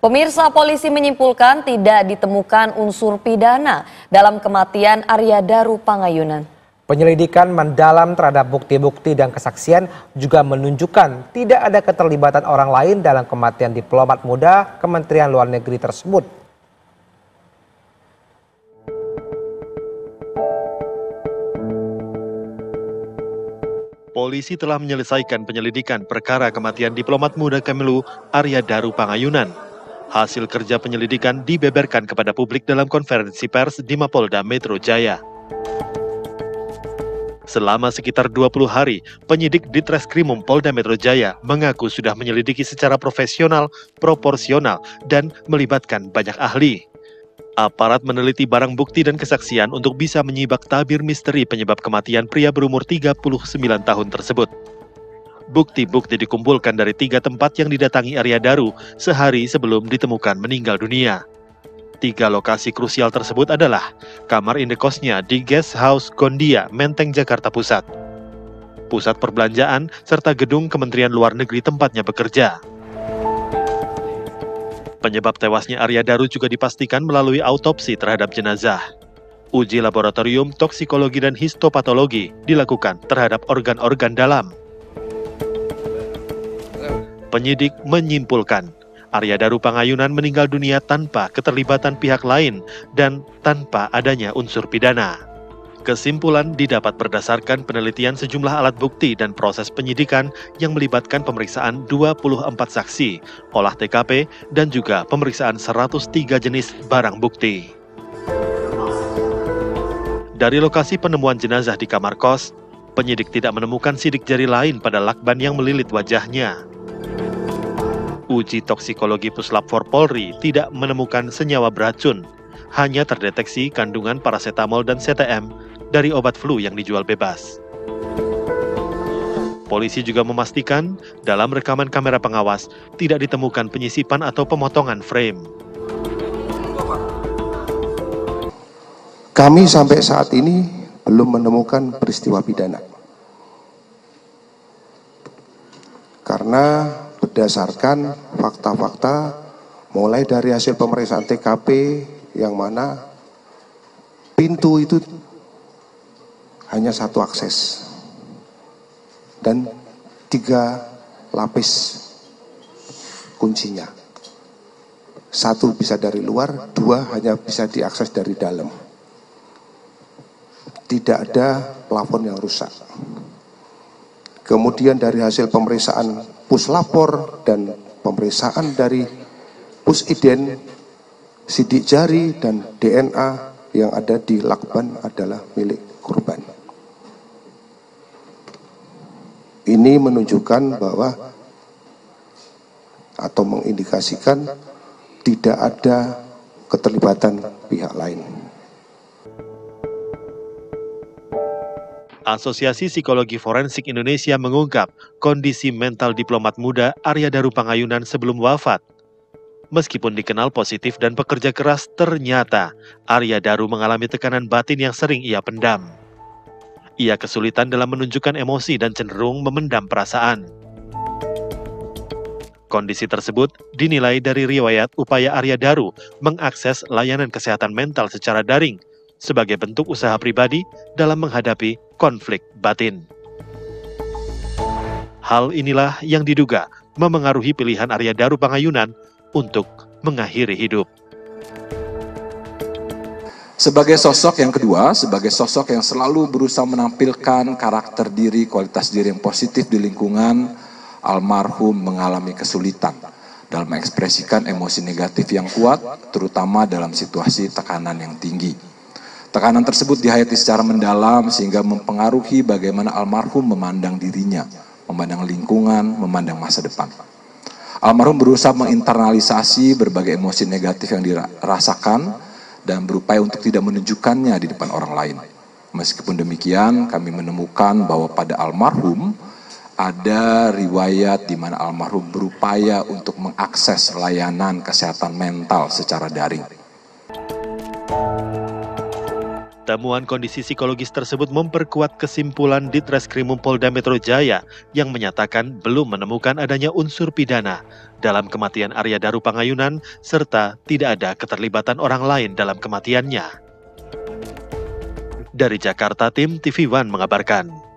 Pemirsa, polisi menyimpulkan tidak ditemukan unsur pidana dalam kematian Arya Daru Pangayunan. Penyelidikan mendalam terhadap bukti-bukti dan kesaksian juga menunjukkan tidak ada keterlibatan orang lain dalam kematian diplomat muda Kementerian Luar Negeri tersebut. Polisi telah menyelesaikan penyelidikan perkara kematian diplomat muda Kemlu Arya Daru Pangayunan. Hasil kerja penyelidikan dibeberkan kepada publik dalam konferensi pers di Mapolda Metro Jaya. Selama sekitar 20 hari, penyidik Ditreskrimum Polda Metro Jaya mengaku sudah menyelidiki secara profesional, proporsional, dan melibatkan banyak ahli. Aparat meneliti barang bukti dan kesaksian untuk bisa menyibak tabir misteri penyebab kematian pria berumur 39 tahun tersebut. Bukti-bukti dikumpulkan dari 3 tempat yang didatangi Arya Daru sehari sebelum ditemukan meninggal dunia. 3 lokasi krusial tersebut adalah kamar indekosnya di Guest House Gondia, Menteng, Jakarta Pusat, pusat perbelanjaan, serta gedung Kementerian Luar Negeri tempatnya bekerja. Penyebab tewasnya Arya Daru juga dipastikan melalui autopsi terhadap jenazah. Uji laboratorium toksikologi dan histopatologi dilakukan terhadap organ-organ dalam. Penyidik menyimpulkan Arya Daru Pangayunan meninggal dunia tanpa keterlibatan pihak lain dan tanpa adanya unsur pidana. Kesimpulan didapat berdasarkan penelitian sejumlah alat bukti dan proses penyidikan yang melibatkan pemeriksaan 24 saksi, olah TKP, dan juga pemeriksaan 103 jenis barang bukti. Dari lokasi penemuan jenazah di kamar kos, penyidik tidak menemukan sidik jari lain pada lakban yang melilit wajahnya. Uji toksikologi Puslap 4 Polri tidak menemukan senyawa beracun, hanya terdeteksi kandungan parasetamol dan CTM dari obat flu yang dijual bebas. Polisi juga memastikan dalam rekaman kamera pengawas tidak ditemukan penyisipan atau pemotongan frame. Kami sampai saat ini belum menemukan peristiwa pidana. Karena berdasarkan fakta-fakta mulai dari hasil pemeriksaan TKP yang mana pintu itu hanya 1 akses dan 3 lapis kuncinya. 1 bisa dari luar, 2 hanya bisa diakses dari dalam. Tidak ada plafon yang rusak. Kemudian dari hasil pemeriksaan puslapor dan pemeriksaan dari pusident, sidik jari dan DNA yang ada di lakban adalah milik korban. Ini menunjukkan bahwa atau mengindikasikan tidak ada keterlibatan pihak lain. Asosiasi Psikologi Forensik Indonesia mengungkap kondisi mental diplomat muda Arya Daru Pangayunan sebelum wafat. Meskipun dikenal positif dan pekerja keras, ternyata Arya Daru mengalami tekanan batin yang sering ia pendam. Ia kesulitan dalam menunjukkan emosi dan cenderung memendam perasaan. Kondisi tersebut dinilai dari riwayat upaya Arya Daru mengakses layanan kesehatan mental secara daring sebagai bentuk usaha pribadi dalam menghadapi konflik batin. Hal inilah yang diduga memengaruhi pilihan Arya Daru Pangayunan untuk mengakhiri hidup. Sebagai sosok yang kedua, sebagai sosok yang selalu berusaha menampilkan karakter diri, kualitas diri yang positif di lingkungan, almarhum mengalami kesulitan dalam mengekspresikan emosi negatif yang kuat, terutama dalam situasi tekanan yang tinggi. Tekanan tersebut dihayati secara mendalam sehingga mempengaruhi bagaimana almarhum memandang dirinya, memandang lingkungan, memandang masa depan. Almarhum berusaha menginternalisasi berbagai emosi negatif yang dirasakan dan berupaya untuk tidak menunjukkannya di depan orang lain. Meskipun demikian, kami menemukan bahwa pada almarhum ada riwayat di mana almarhum berupaya untuk mengakses layanan kesehatan mental secara daring. Temuan kondisi psikologis tersebut memperkuat kesimpulan Ditreskrimum Polda Metro Jaya yang menyatakan belum menemukan adanya unsur pidana dalam kematian Arya Daru Pangayunan serta tidak ada keterlibatan orang lain dalam kematiannya. Dari Jakarta, tim TV One mengabarkan.